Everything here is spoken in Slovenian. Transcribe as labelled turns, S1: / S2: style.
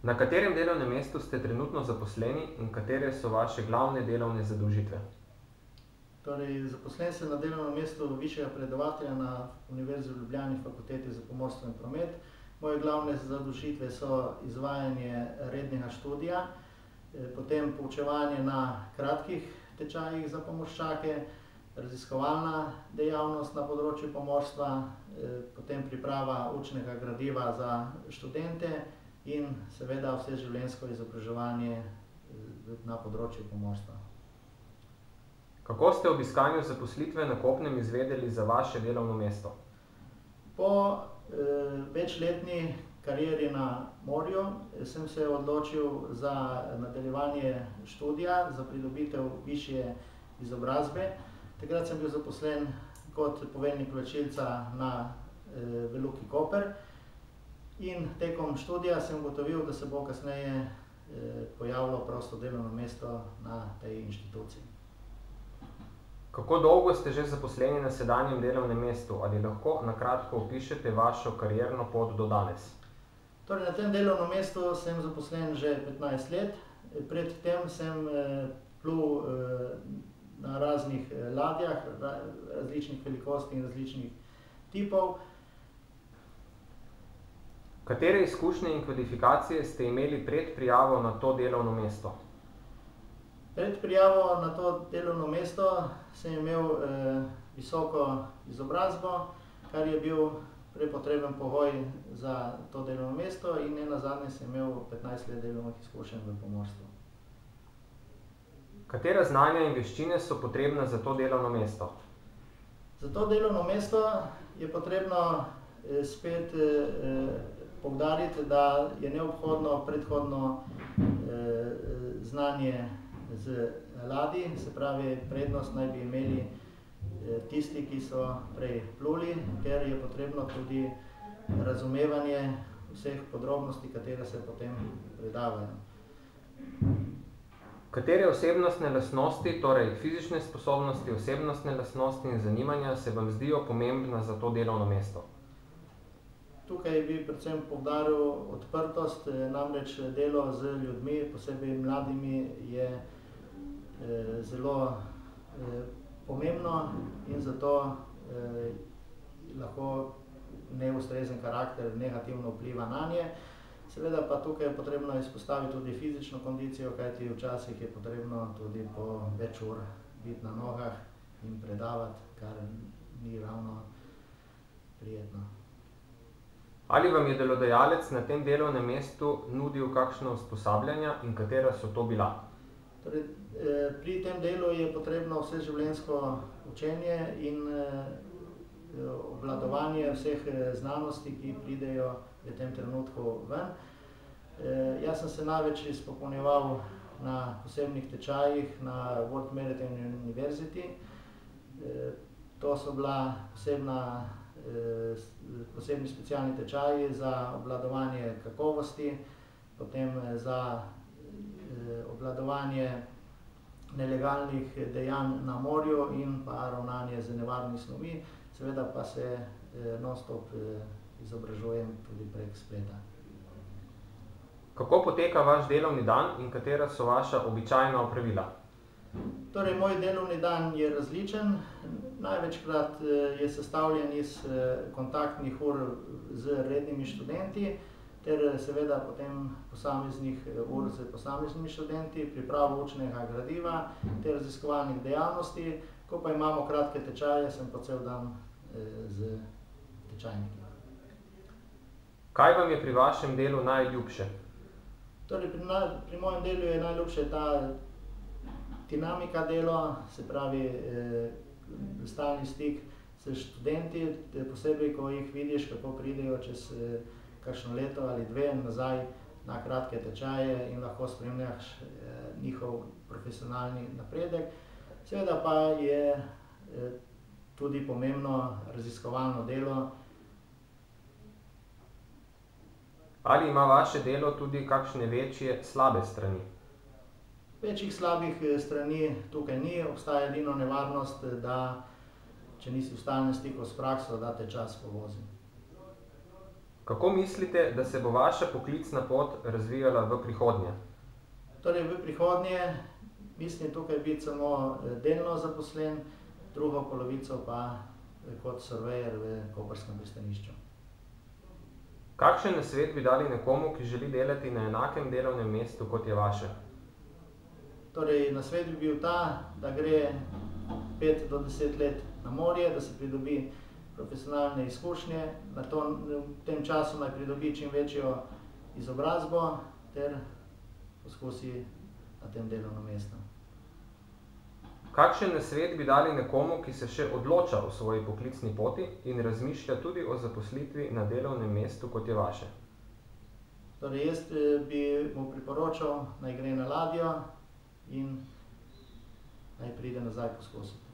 S1: Na katerem delovnem mestu ste trenutno zaposleni in katere so vaše glavne delovne zadolžitve?
S2: Torej, zaposlen sem na delovnem mestu višjega predavatelja na Univerzi v Ljubljani, Fakulteti za pomorstvo in promet. Moje glavne zadolžitve so izvajanje rednega študija, potem poučevanje na kratkih tečajih za pomorščake, raziskovalna dejavnost na področju pomorstva, potem priprava učnega gradiva za študente in seveda vseživljenjsko izobraževanje na področju pomorstva.
S1: Kako ste ob iskanju zaposlitve na kopnem izvedeli za vaše delovno mesto?
S2: Po večletni karieri na morju sem se odločil za nadaljevanje študija, za pridobitev višje izobrazbe. Takrat sem bil zaposlen kot poveljnik vlačilca na v Luki Koper in tekom študija sem ugotovil, da se bo kasneje pojavilo prosto delovno mesto na tej inštituciji.
S1: Kako dolgo ste že zaposleni na sedanjem delovnem mestu? Ali lahko na kratko opišete vašo karierno pot do danes?
S2: Torej, na tem delovnem mestu sem zaposlen že 15 let. Pred tem sem plul na raznih ladjah, različnih velikosti in različnih tipov.
S1: Katere izkušnje in kvalifikacije ste imeli pred prijavo na to delovno mesto?
S2: Pred prijavo na to delovno mesto sem imel visoko izobrazbo, kar je bil prepotreben pogoj za to delovno mesto in nenazadnje sem imel 15 let delovnih izkušenj v pomorstvu.
S1: Katera znanja in veščine so potrebna za to delovno mesto?
S2: Za to delovno mesto je potrebno spet poudariti, da je neobhodno predhodno znanje z ladij, se pravi, prednost naj bi imeli tisti, ki so prej pluli, ker je potrebno tudi razumevanje vseh podrobnosti, katere se potem predavajo.
S1: Katere osebnostne lastnosti, torej fizične sposobnosti, osebnostne lastnosti in zanimanja se vam zdijo pomembna za to delovno mesto?
S2: Tukaj bi predvsem poudaril odprtost, namreč delo z ljudmi, posebej mladimi, je zelo pomembno in zato lahko neustrezen karakter negativno vpliva nanje. Seveda pa tukaj je potrebno izpostaviti tudi fizično kondicijo, kajti včasih je potrebno tudi po več ur biti na nogah in predavati, kar ni ravno prijetno.
S1: Ali vam je delodajalec na tem delovnem mestu nudil kakšna usposabljanja in katera so to bila?
S2: Torej, pri tem delu je potrebno vseživljenjsko učenje in obvladovanje vseh znanosti, ki pridejo v tem trenutku ven. Jaz sem se največ izpopolnjeval na posebnih tečajih na World Maritime University. To so bila posebni specialni tečaji za obvladovanje kakovosti, potem za obvladovanje nelegalnih dejanj na morju in pa ravnanje z nevarnimi snovmi, seveda pa se non-stop izobražujem tudi prek spleta.
S1: Kako poteka vaš delovni dan in katera so vaša običajna opravila?
S2: Torej, moj delovni dan je različen. Največkrat je sestavljen iz kontaktnih ur z rednimi študenti ter seveda potem posameznih ur s posameznimi študenti, pripravo učnega gradiva ter raziskovalnih dejavnosti. Ko pa imamo kratke tečaje, sem pa cel dan s tečajniki.
S1: Kaj vam je pri vašem delu najljubše?
S2: Torej, pri mojem delu je najljubše ta dinamika dela, se pravi stalni stik s študenti, posebej, ko jih vidiš, kako pridejo čez kakšno leto ali dve nazaj na kratke tečaje in lahko spremljaš njihov profesionalni napredek. Seveda pa je tudi pomembno raziskovalno delo.
S1: Ali ima vaše delo tudi kakšne večje slabe strani?
S2: Večjih slabih strani tukaj ni, obstaja edino nevarnost, da če nisi v stalnem stiku s prakso, da te čas povozi.
S1: Kako mislite, da se bo vaša poklicna pot razvijala v prihodnje?
S2: Torej v prihodnje mislim tukaj biti samo delno zaposlen, drugo polovico pa kot surveyor v koprskem pristanišču.
S1: Kakšen nasvet bi dali nekomu, ki želi delati na enakem delovnem mestu, kot je vaše?
S2: Torej nasvet bi bil ta, da gre 5 do 10 let na morje, da se pridobi profesionalne izkušnje, v tem času naj pridobi čim večjo izobrazbo ter poskusi na tem delovnem mestu.
S1: Kakšen nasvet bi dali nekomu, ki se še odloča o svoji poklicni poti in razmišlja tudi o zaposlitvi na delovnem mestu, kot je vaše?
S2: Torej jaz bi mu priporočal, naj gre na ladjo in naj pride nazaj poskusiti.